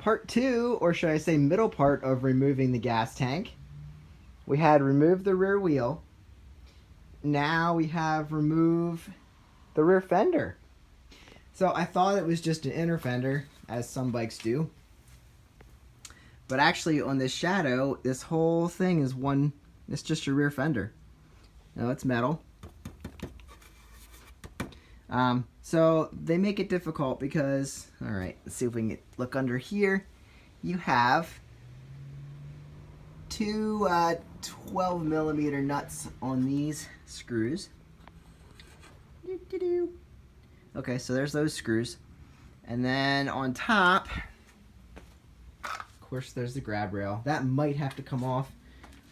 part two, or should I say middle part of removing the gas tank. We had removed the rear wheel. Now we have removed the rear fender. So I thought it was just an inner fender, as some bikes do. But actually on this Shadow, this whole thing is it's just a rear fender. No, it's metal. So they make it difficult because, all right, let's see if we can look under here. You have two 12 millimeter nuts on these screws. Okay, so there's those screws. And then on top, of course, there's the grab rail. That might have to come off.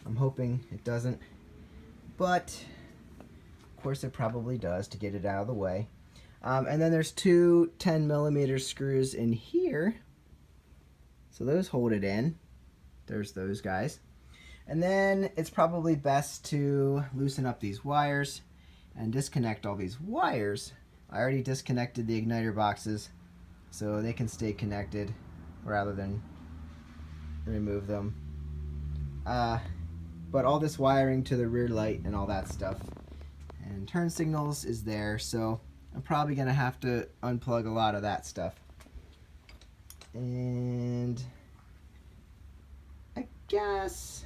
I'm hoping it doesn't. But, of course, it probably does to get it out of the way. And then there's two 10 millimeter screws in here. So those hold it in. There's those guys. And then it's probably best to loosen up these wires and disconnect all these wires. I already disconnected the igniter boxes so they can stay connected rather than remove them. But all this wiring to the rear light and all that stuff and turn signals is there, so I'm probably gonna have to unplug a lot of that stuff. And I guess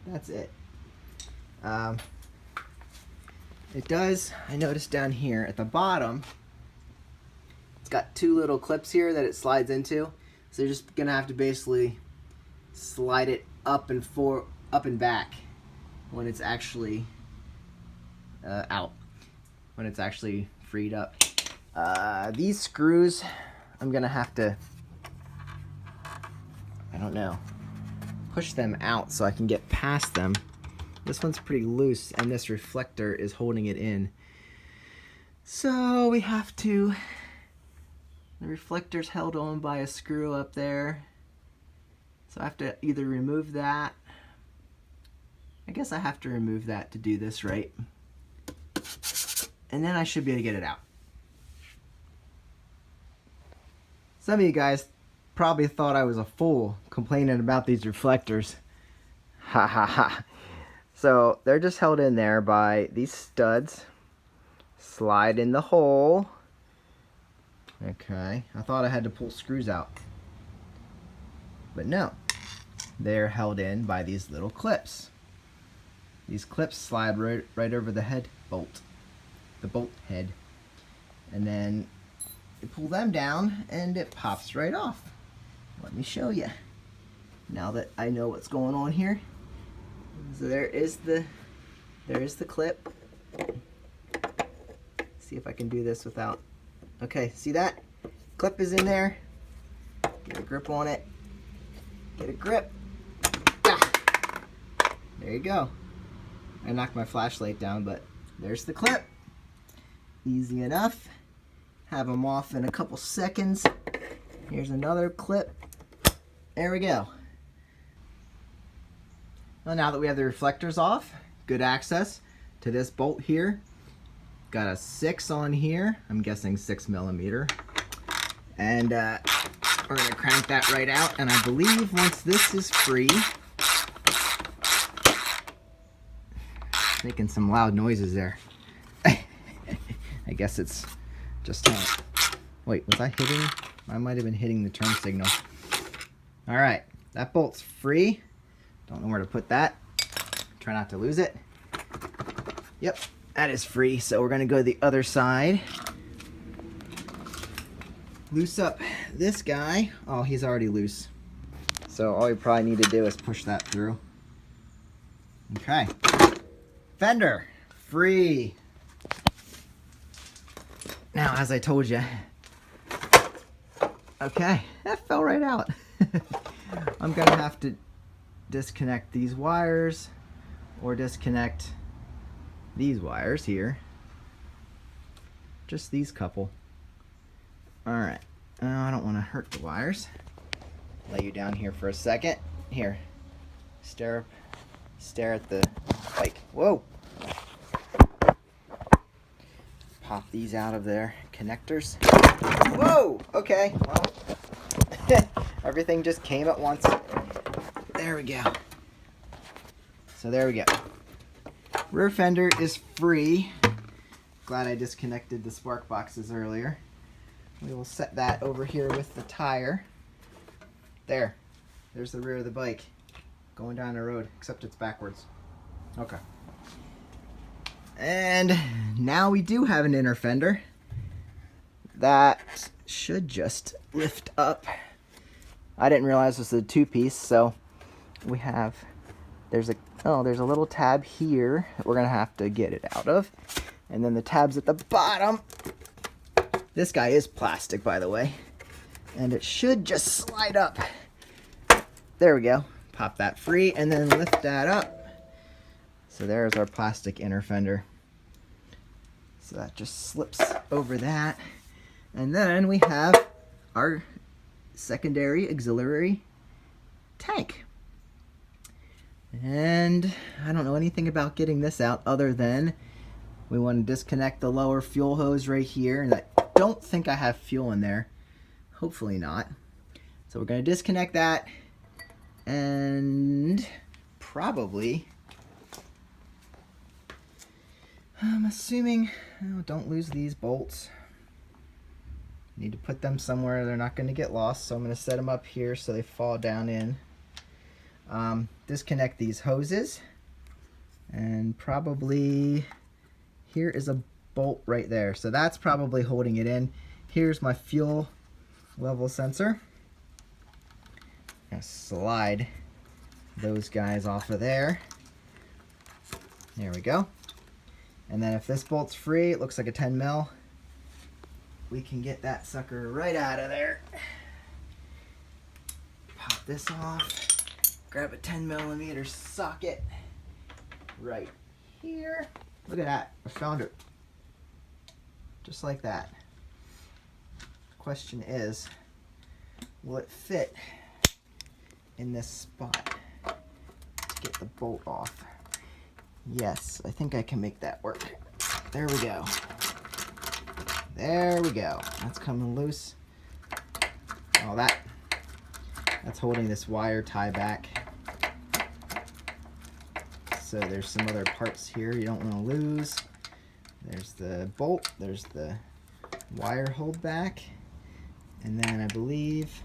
that's it. It does, I noticed down here at the bottom, it's got two little clips here that it slides into. So you're just gonna have to basically slide it up and back when it's actually out, when it's actually freed up. These screws, I'm gonna have to, I don't know, push them out so I can get past them. This one's pretty loose and this reflector is holding it in. So we have to, the reflector's held on by a screw up there. So I have to either remove that. I guess I have to remove that to do this right. And then I should be able to get it out. Some of you guys probably thought I was a fool complaining about these reflectors. Ha ha ha. So they're just held in there by these studs. Slide in the hole. Okay, I thought I had to pull screws out. But no, they're held in by these little clips. These clips slide right over the head bolt, the bolt head. And then you pull them down and it pops right off. Let me show you. Now that I know what's going on here. So there is the clip. See if I can do this without. Okay, see that? Clip is in there. Get a grip on it. Get a grip. Ah. There you go. I knocked my flashlight down, but there's the clip. Easy enough. Have them off in a couple seconds. Here's another clip. There we go. Well, now that we have the reflectors off, good access to this bolt here. Got a 6 on here. I'm guessing 6 millimeter. And we're gonna crank that right out. And I believe once this is free, making some loud noises there. I guess it's just, wait, was I hitting? I might have been hitting the turn signal. All right, that bolt's free. Don't know where to put that. Try not to lose it. Yep, that is free. So we're gonna go to the other side. Loose up this guy. Oh, he's already loose. So all you probably need to do is push that through. Okay. Fender, free. Now, as I told you, okay, that fell right out. I'm gonna have to disconnect these wires or disconnect these wires here. Just these couple. All right, I don't want to hurt the wires. Lay you down here for a second. Here, stare at the bike. Whoa! Pop these out of there. connectors. Whoa! Okay, well, everything just came at once. There we go. So there we go. Rear fender is free. Glad I disconnected the spark boxes earlier. We will set that over here with the tire. There's the rear of the bike going down the road, except it's backwards. Okay. And now we do have an inner fender that should just lift up. I didn't realize this was a two-piece, so we have, there's a little tab here that we're gonna have to get it out of. And then the tabs at the bottom. This guy is plastic, by the way. And it should just slide up. There we go. Pop that free and then lift that up. So there's our plastic inner fender. So that just slips over that. And then we have our secondary auxiliary tank. And I don't know anything about getting this out other than we want to disconnect the lower fuel hose right here. And I don't think I have fuel in there. Hopefully not. So we're going to disconnect that and probably, I'm assuming, oh, don't lose these bolts. Need to put them somewhere they're not going to get lost, so I'm going to set them up here so they fall down in. Disconnect these hoses, and probably here is a bolt right there, so that's probably holding it in. Here's my fuel level sensor. I'm going to slide those guys off of there. There we go. And then if this bolt's free, it looks like a 10 mil. We can get that sucker right out of there. Pop this off. Grab a 10 millimeter socket right here. Look at that. I found it. Just like that. Question is, will it fit in this spot to get the bolt off? Yes, I think I can make that work. There we go. There we go. That's coming loose. Oh, that's holding this wire tie back. So there's some other parts here you don't want to lose. There's the bolt, there's the wire hold back, and then I believe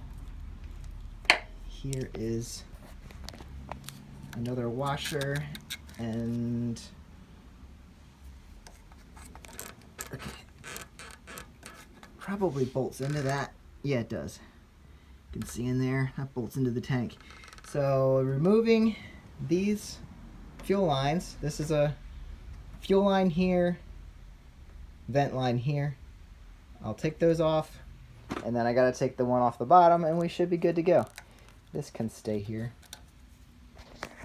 here is another washer and okay, probably bolts into that. Yeah, it does. You can see in there, that bolts into the tank. So removing these fuel lines, this is a fuel line here, vent line here. I'll take those off, and then I gotta take the one off the bottom, and we should be good to go. This can stay here,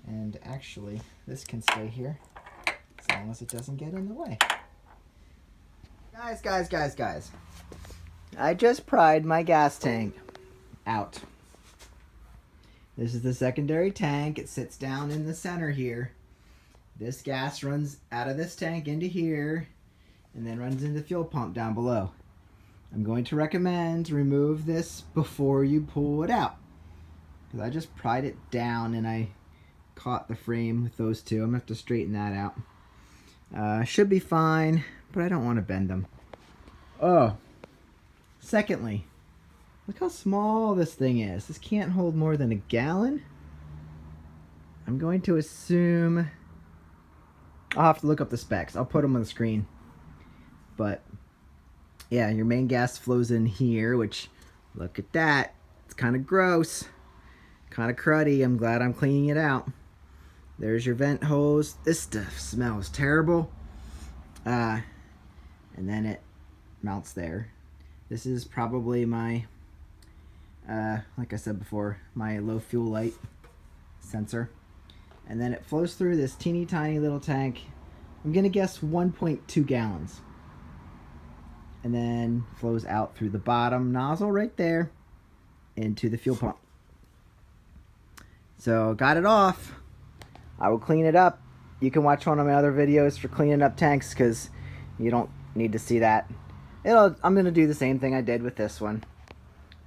and actually this can stay here as long as it doesn't get in the way. Guys, I just pried my gas tank out. This is the secondary tank. It sits down in the center here. This gas runs out of this tank into here and then runs into the fuel pump down below. I'm going to recommend remove this before you pull it out, because I just pried it down and I caught the frame with those two. I'm going to have to straighten that out. Should be fine, but I don't want to bend them. Oh, secondly, look how small this thing is. This can't hold more than a gallon. I'm going to assume, I'll have to look up the specs. I'll put them on the screen. But yeah, your main gas flows in here, which, look at that. It's kind of gross, kind of cruddy. I'm glad I'm cleaning it out. There's your vent hose. This stuff smells terrible. And then it mounts there. This is probably my, like I said before, my low fuel light sensor. And then it flows through this teeny tiny little tank. I'm gonna guess 1.2 gallons. And then flows out through the bottom nozzle right there into the fuel pump. So got it off. I will clean it up. You can watch one of my other videos for cleaning up tanks, because you don't need to see that. I'm going to do the same thing I did with this one.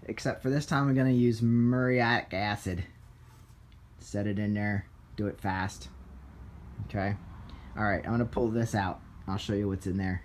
Except for this time I'm going to use muriatic acid. Set it in there. Do it fast. Okay. Alright, I'm going to pull this out. I'll show you what's in there.